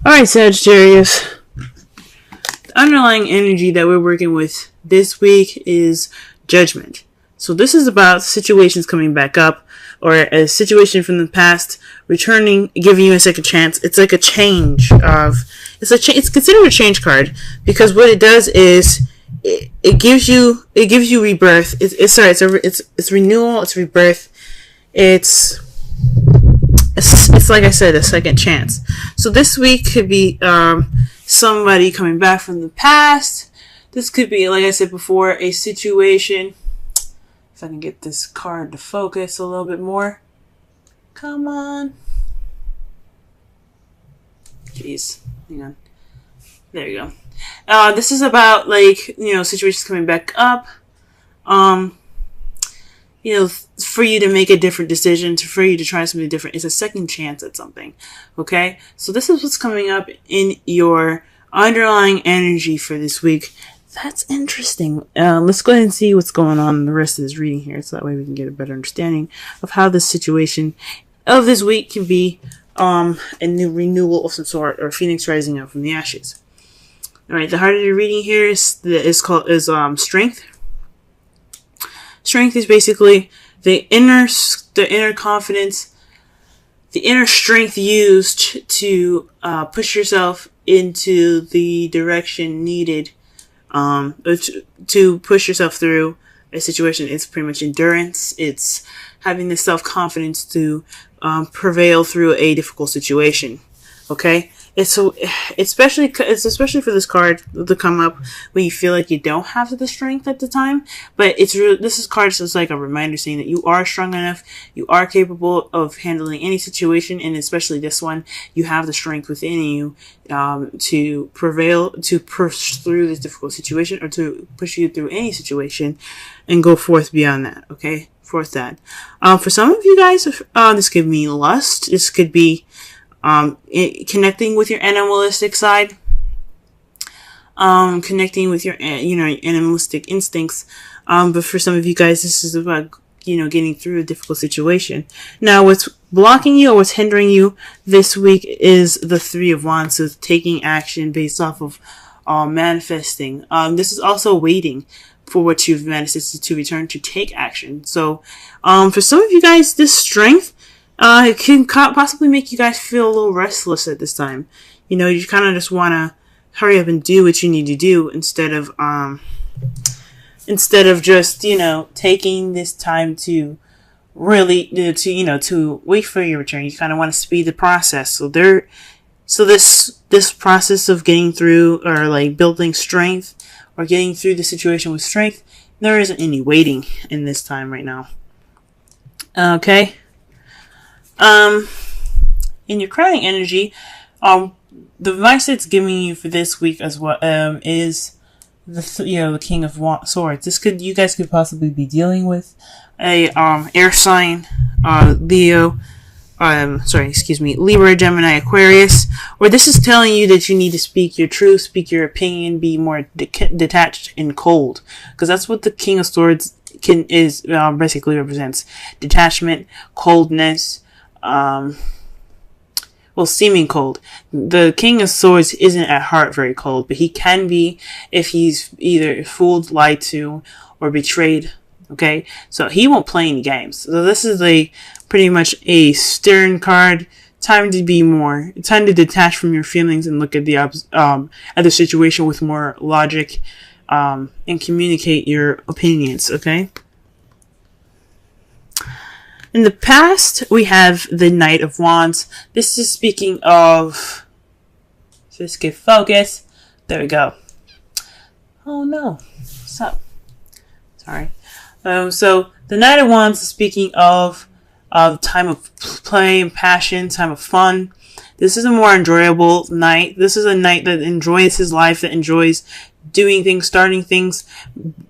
Alright, Sagittarius. The underlying energy that we're working with this week is judgment. So this is about situations coming back up, or a situation from the past returning, giving you a second chance. It's like a change of, it's considered a change card, because what it does is it gives you rebirth. It's renewal. It's rebirth. It's like I said, a second chance. So this week could be somebody coming back from the past. This could be, like I said before, a situation. If I can get this card to focus a little bit more. Come on. Jeez. Hang on. There you go. This is about, situations coming back up. For you to make a different decision, for you to try something different. It's a second chance at something. Okay? So this is what's coming up in your underlying energy for this week. That's interesting. Let's go ahead and see what's going on in the rest of this reading here, so that way we can get a better understanding of how this situation of this week can be a new renewal of some sort, or phoenix rising up from the ashes. All right, the heart of the reading here is strength. Strength is basically the inner confidence, the inner strength used to push yourself into the direction needed, to push yourself through a situation. It's pretty much endurance. It's having the self-confidence to prevail through a difficult situation. Okay? It's especially for this card to come up when you feel like you don't have the strength at the time. But this card is like a reminder saying that you are strong enough, you are capable of handling any situation, and especially this one, you have the strength within you to prevail, to push through this difficult situation, or to push you through any situation and go forth beyond that. Okay, forth that. For some of you guys, this could mean lust. This could be connecting with your animalistic side, connecting with your, animalistic instincts. But for some of you guys, this is about, getting through a difficult situation. Now, what's blocking you or what's hindering you this week is the Three of Wands, so taking action based off of manifesting. This is also waiting for what you've manifested to return, to take action. So, for some of you guys, this strength, it can possibly make you guys feel a little restless at this time. You kind of just want to hurry up and do what you need to do instead of just, taking this time to really, to wait for your return. You kind of want to speed the process. So this process of getting through, or like building strength, or getting through the situation with strength, there isn't any waiting in this time right now. Okay. In your crowning energy, the advice it's giving you for this week as well, is the King of Swords. You guys could possibly be dealing with a, air sign, Libra, Gemini, Aquarius, where this is telling you that you need to speak your truth, speak your opinion, be more detached and cold. Because that's what the King of Swords basically represents. Detachment, coldness, seeming cold. The King of Swords isn't at heart very cold, but he can be if he's either fooled, lied to, or betrayed. Okay, so he won't play any games. So this is pretty much a stern card. Time to detach from your feelings and look at the situation with more logic, and communicate your opinions. Okay. In the past, we have the Knight of Wands. This is speaking of, just get focus. There we go. Oh no, what's up? Sorry. So the Knight of Wands is speaking of time of play and passion, time of fun. This is a more enjoyable night. This is a night that enjoys his life, that enjoys doing things, starting things,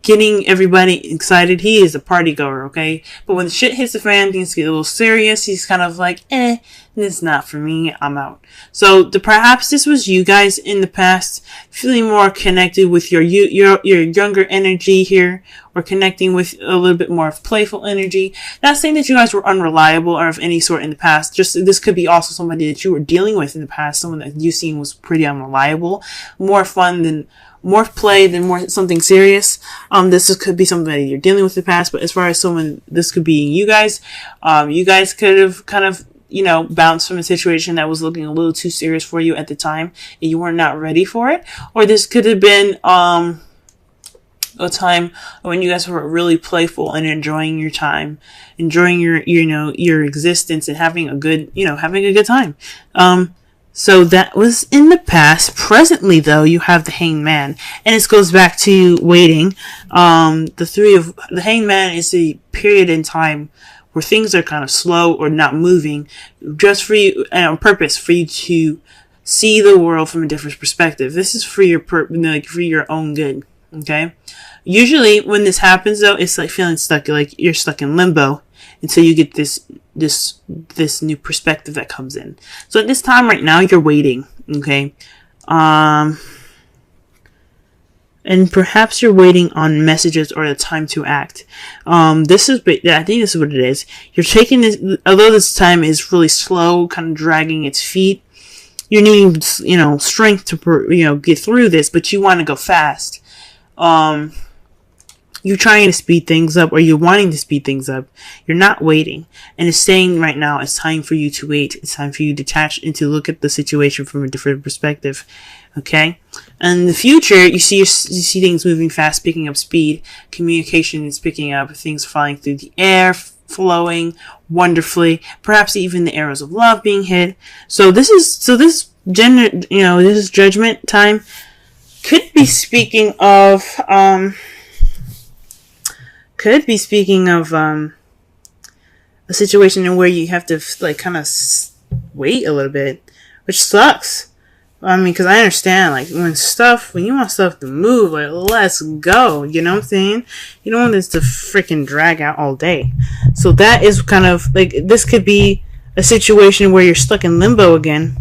getting everybody excited. He is a party goer, okay? But when the shit hits the fan, things get a little serious. He's kind of like, It's not for me. I'm out. So perhaps this was you guys in the past, feeling more connected with your younger energy here, or connecting with a little bit more of playful energy. Not saying that you guys were unreliable or of any sort in the past. Just this could be also somebody that you were dealing with in the past, someone that you seen was pretty unreliable, more play than more something serious. This could be somebody you're dealing with in the past, but as far as someone, this could be you guys. You guys could have kind of, bounced from a situation that was looking a little too serious for you at the time, and you were not ready for it. Or this could have been, a time when you guys were really playful and enjoying your time, enjoying your existence and having a good time. So that was in the past. Presently, though, you have the Hanged Man, and this goes back to waiting. The Hanged Man is a period in time where things are kind of slow or not moving, just for you, and on purpose, for you to see the world from a different perspective. This is for for your own good. Okay. Usually, when this happens, though, it's like feeling stuck, like you're stuck in limbo until you get this new perspective that comes in. So at this time right now, you're waiting. Okay. And perhaps you're waiting on messages or the time to act. I think this is what it is. You're taking this, although this time is really slow, kind of dragging its feet. You're needing, strength to, get through this, but you want to go fast. You're trying to speed things up, or you're wanting to speed things up. You're not waiting. And it's saying right now, it's time for you to wait. It's time for you to detach and to look at the situation from a different perspective. Okay? And in the future, you see things moving fast, picking up speed. Communication is picking up. Things flying through the air, flowing wonderfully. Perhaps even the arrows of love being hit. So this judgment time could be speaking of, a situation in where you have to kind of wait a little bit, which sucks. Because I understand, when you want stuff to move, let's go, you know what I'm saying? You don't want this to freaking drag out all day. So that is kind of, this could be a situation where you're stuck in limbo again,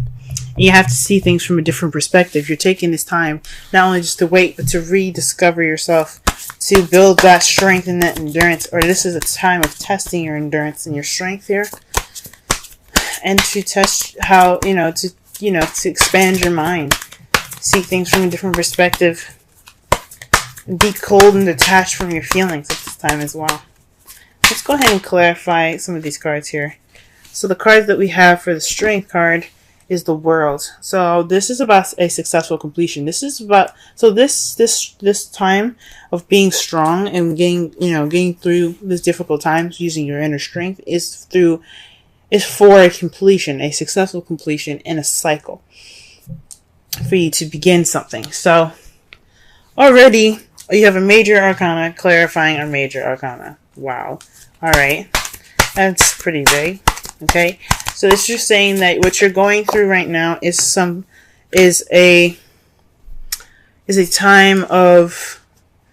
and you have to see things from a different perspective. You're taking this time, not only just to wait, but to rediscover yourself, to build that strength and that endurance. Or this is a time of testing your endurance and your strength here, and to test how, to expand your mind, see things from a different perspective, be cold and detached from your feelings at this time as well. Let's go ahead and clarify some of these cards here. So the cards that we have for the Strength card is the World. So this is about a successful completion. This is about, so this time of being strong and getting through these difficult times using your inner strength is for a completion, a successful completion in a cycle, for you to begin something. So already you have a major arcana clarifying our major arcana. Wow. All right. That's pretty big. Okay. So it's just saying that what you're going through right now is a time of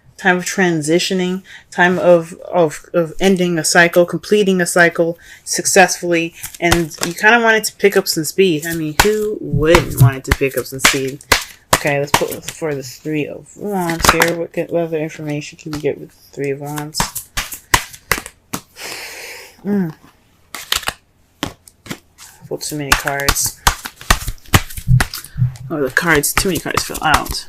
transitioning, time of ending a cycle, completing a cycle successfully, and you kind of want it to pick up some speed. I mean, who wouldn't want it to pick up some speed? Okay, let's put for the Three of Wands here. What other information can we get with the Three of Wands? Pulled too many cards. Oh, too many cards fell out.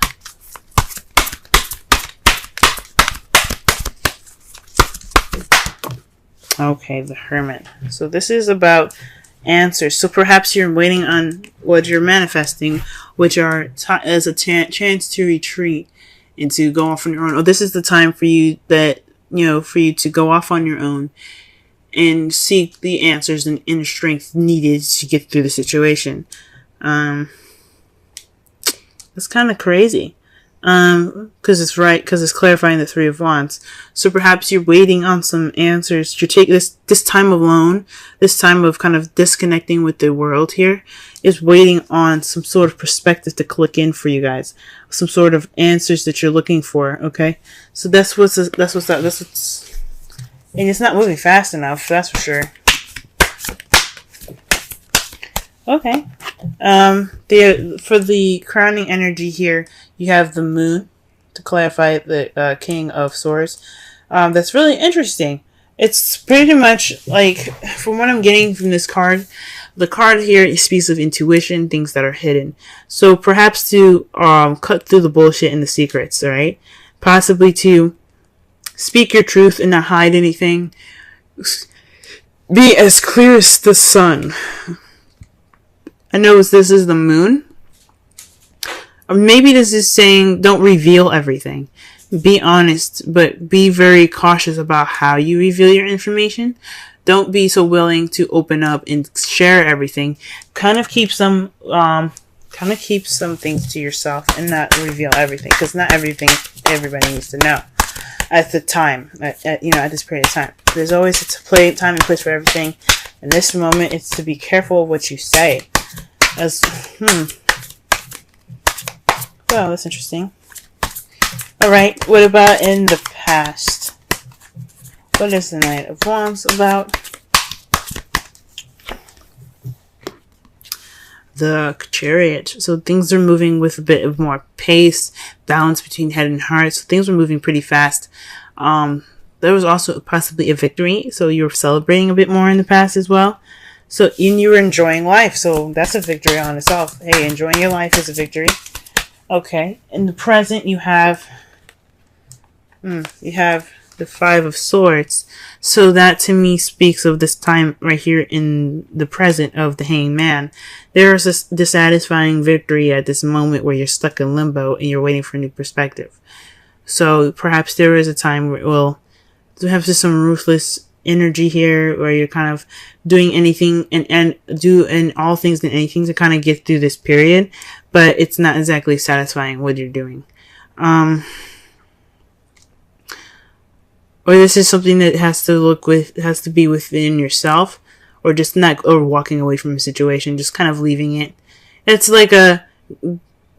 Okay, the Hermit. So this is about answers. So perhaps you're waiting on what you're manifesting, which are as a chance to retreat and to go off on your own. Or this is the time for you for you to go off on your own and seek the answers and inner strength needed to get through the situation. That's kind of crazy. Because it's clarifying the Three of Wands. So perhaps you're waiting on some answers. You're taking this time alone, this time of kind of disconnecting with the world here, is waiting on some sort of perspective to click in for you guys, some sort of answers that you're looking for. Okay, so that's what's, and it's not moving fast enough. That's for sure. Okay. For the crowning energy here, you have the moon to clarify the King of Swords. That's really interesting. It's pretty much like, from what I'm getting from this card, the card here speaks of intuition, things that are hidden. So perhaps to cut through the bullshit and the secrets, alright? Possibly to speak your truth and not hide anything. Be as clear as the sun. I know this is the moon. Or maybe this is saying don't reveal everything. Be honest, but be very cautious about how you reveal your information. Don't be so willing to open up and share everything. Kind of keep some things to yourself and not reveal everything, because not everything everybody needs to know at the time. At this period of time, there's always a time and place for everything. In this moment, it's to be careful of what you say. Well, that's interesting. Alright, what about in the past? What is the Knight of Wands about? The Chariot. So things are moving with a bit of more pace, balance between head and heart. So things were moving pretty fast. There was also possibly a victory. So you were celebrating a bit more in the past as well. So you were enjoying life. So that's a victory on itself. Hey, enjoying your life is a victory. Okay. In the present, you have the Five of Swords. So that to me speaks of this time right here in the present of the Hanged Man. There is this dissatisfying victory at this moment where you're stuck in limbo and you're waiting for a new perspective. So perhaps there is a time where, well, to have just some ruthless energy here where you're kind of doing anything and all things and anything to kind of get through this period, but it's not exactly satisfying what you're doing. Or this is something that has to be within yourself, or just not, or walking away from a situation, just kind of leaving it. It's like a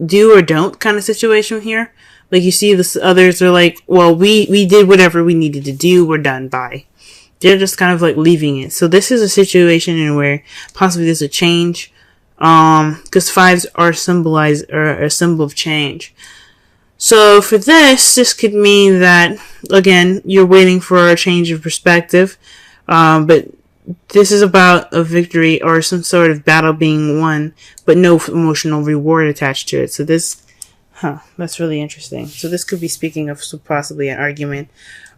do or don't kind of situation here. Like you see the others are like, well, we did whatever we needed to do, we're done, bye. They're just kind of like leaving it. So this is a situation in where possibly there's a change, because fives are a symbol of change. So for this could mean that, again, you're waiting for a change of perspective, but this is about a victory or some sort of battle being won, but no emotional reward attached to it. So that's really interesting. So this could be speaking of possibly an argument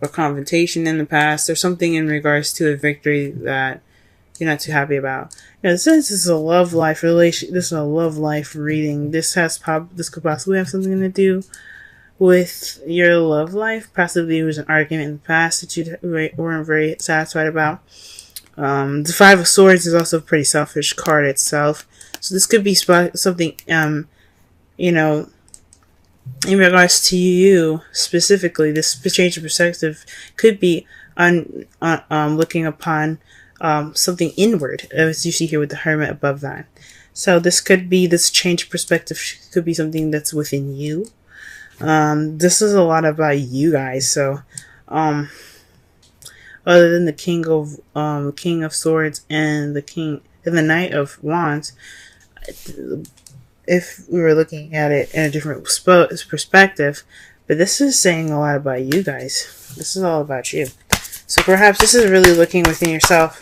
or confrontation in the past, or something in regards to a victory that you're not too happy about. Since this is a love life relation, this is a love life reading. This could possibly have something to do with your love life. Possibly it was an argument in the past that you weren't very satisfied about. The Five of Swords is also a pretty selfish card itself. So this could be something, in regards to you specifically. This change of perspective could be on looking upon something inward, as you see here with the Hermit above that. So this change of perspective could be something that's within you. This is a lot about you guys. So, other than the King of Swords and the Knight of Wands, if we were looking at it in a different perspective, but this is saying a lot about you guys. This is all about you. So perhaps this is really looking within yourself.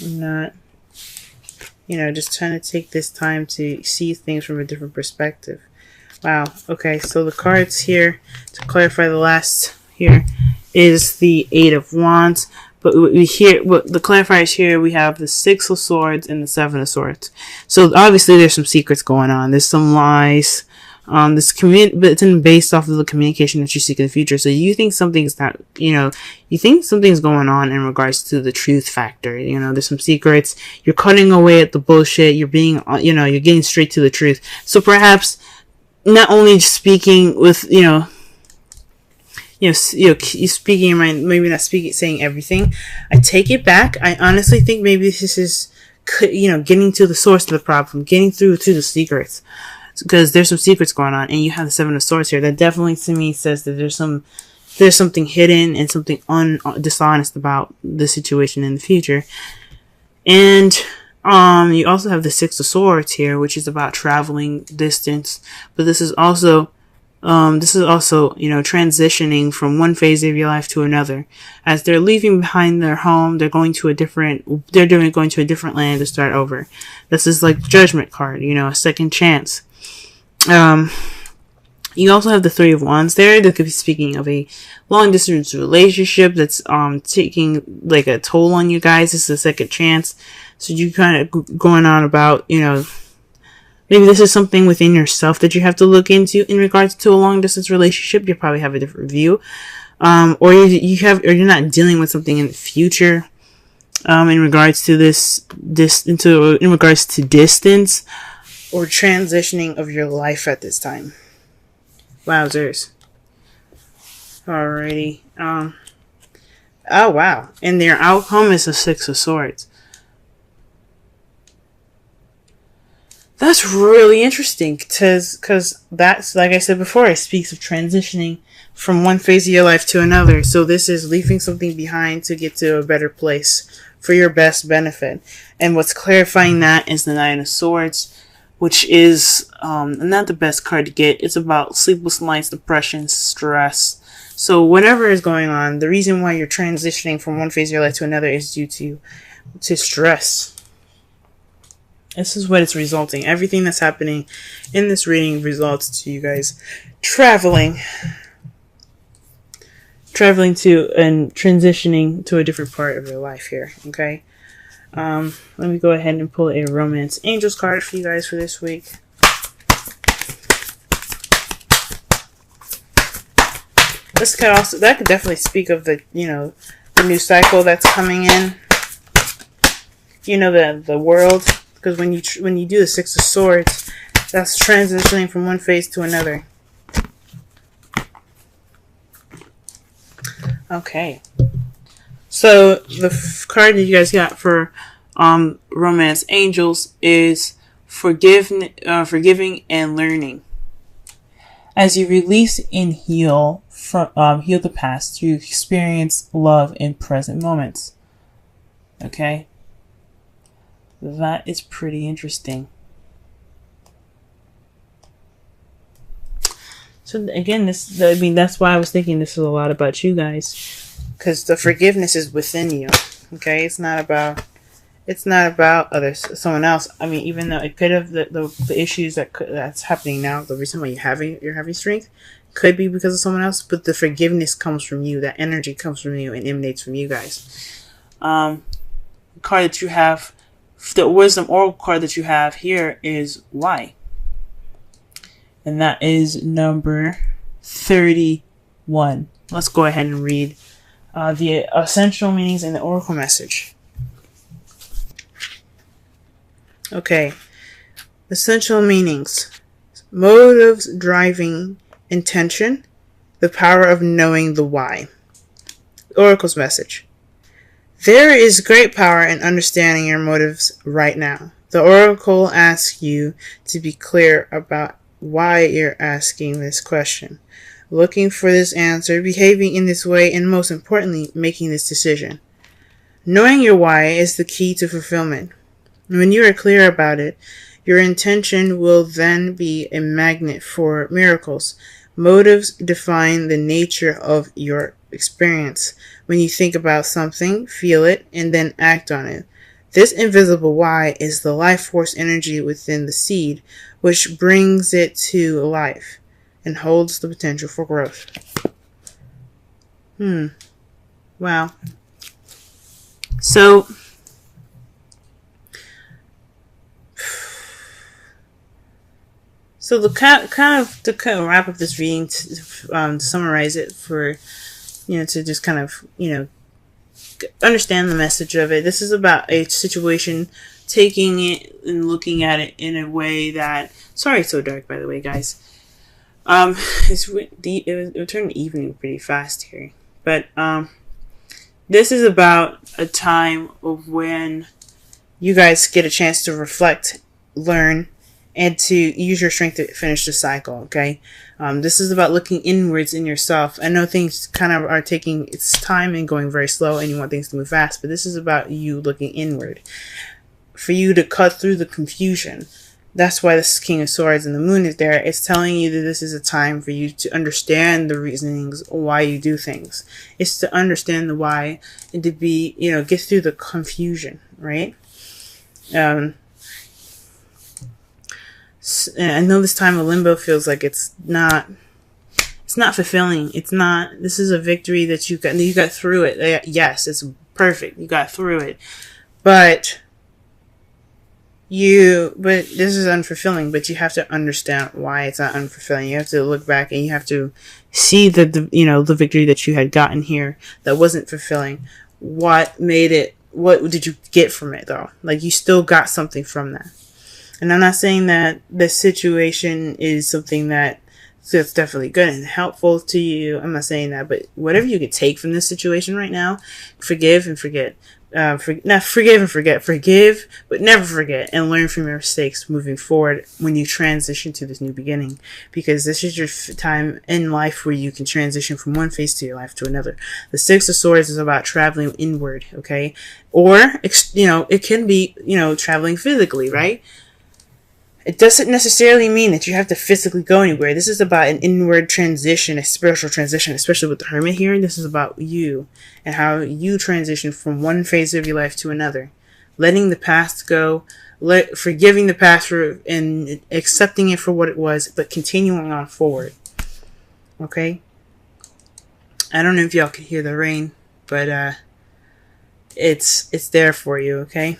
Not, just trying to take this time to see things from a different perspective. Wow. Okay, so the cards here, to clarify the last here, is the Eight of Wands. But the clarifiers here, we have the Six of Swords and the Seven of Swords. So obviously there's some secrets going on. There's some lies. But it's based off of the communication that you seek in the future. So you think something's going on in regards to the truth factor. There's some secrets. You're cutting away at the bullshit. You're you're getting straight to the truth. So perhaps not only speaking with, you speaking your mind, maybe not saying everything. I take it back. I honestly think maybe this is, getting to the source of the problem, getting through to the secrets. Because there's some secrets going on, and you have the Seven of Swords here. That definitely to me says that there's some there's something hidden and something dishonest about the situation in the future. And you also have the Six of Swords here, which is about traveling distance. But this is also transitioning from one phase of your life to another. As they're leaving behind their home, they're going to a different land to start over. This is like Judgment card, a second chance. You also have the Three of Wands there. That could be speaking of a long distance relationship that's taking like a toll on you guys. This is a second chance. So you kind of going on about, maybe this is something within yourself that you have to look into in regards to a long distance relationship. You probably have a different view. Or you're not dealing with something in the future, in regards to in regards to distance or transitioning of your life at this time. Wowzers. Alrighty. Oh wow. And their outcome is a Six of Swords. That's really interesting because that's, like I said before, it speaks of transitioning from one phase of your life to another. So this is leaving something behind to get to a better place for your best benefit. And what's clarifying that is the Nine of Swords, which is not the best card to get. It's about sleepless nights, depression, stress. So whatever is going on, the reason why you're transitioning from one phase of your life to another is due to stress. This is what it's resulting. Everything that's happening in this reading results to you guys traveling to and transitioning to a different part of your life here. Okay. Let me go ahead and pull a Romance Angels card for you guys for this week. That could definitely speak of the the new cycle that's coming in. The world. Because when you do the Six of Swords, that's transitioning from one phase to another. Okay. So the card that you guys got for Romance Angels is forgiving and learning. As you release and heal the past, you experience love in present moments. Okay. That is pretty interesting. So again, that's why I was thinking this is a lot about you guys, because the forgiveness is within you. Okay, it's not about someone else. I mean, even though it could have the issues that's happening now, the reason why you're having strength could be because of someone else, but the forgiveness comes from you. That energy comes from you and emanates from you guys. The card that you have. The Wisdom Oracle card that you have here is why. And that is number 31. Let's go ahead and read the essential meanings and the Oracle message. Okay. Essential meanings. Motives driving intention. The power of knowing the why. Oracle's message. There is great power in understanding your motives right now. The Oracle asks you to be clear about why you're asking this question, looking for this answer, behaving in this way, and most importantly, making this decision. Knowing your why is the key to fulfillment. When you are clear about it, your intention will then be a magnet for miracles. Motives define the nature of your experience. When you think about something, feel it, and then act on it. This invisible why is the life force energy within the seed, which brings it to life and holds the potential for growth. Wow. So, to kind of wrap up this reading, to summarize it for, to just kind of, understand the message of it. This is about a situation, taking it and looking at it in a way that, sorry it's so dark, by the way, guys. It turned evening pretty fast here. But, this is about a time of when you guys get a chance to reflect, learn, and to use your strength to finish the cycle. Okay. This is about looking inwards in yourself. I know things kind of are taking its time and going very slow, and you want things to move fast, but this is about you looking inward, for you to cut through the confusion. That's why this King of Swords and the Moon is there. It's telling you that this is a time for you to understand the reasonings why you do things. It's to understand the why and to be, get through the confusion, right? I know this time of limbo feels like it's not fulfilling. It's not. This is a victory that you got through it. Yes, it's perfect. You got through it, but this is unfulfilling, but you have to understand why it's not unfulfilling. You have to look back and you have to see the victory that you had gotten here that wasn't fulfilling. What made it? What did you get from it though? Like, you still got something from that. And I'm not saying that the situation is something that's definitely good and helpful to you. I'm not saying that, but whatever you could take from this situation right now, forgive and forget. Forgive and forget. Forgive, but never forget, and learn from your mistakes moving forward when you transition to this new beginning. Because this is your time in life where you can transition from one phase to your life to another. The Six of Swords is about traveling inward, okay? Or, it can be, traveling physically, right? It doesn't necessarily mean that you have to physically go anywhere. This is about an inward transition, a spiritual transition, especially with the Hermit here. This is about you and how you transition from one phase of your life to another. Letting the past go, forgiving the past and accepting it for what it was, but continuing on forward. Okay? I don't know if y'all can hear the rain, but it's there for you, okay?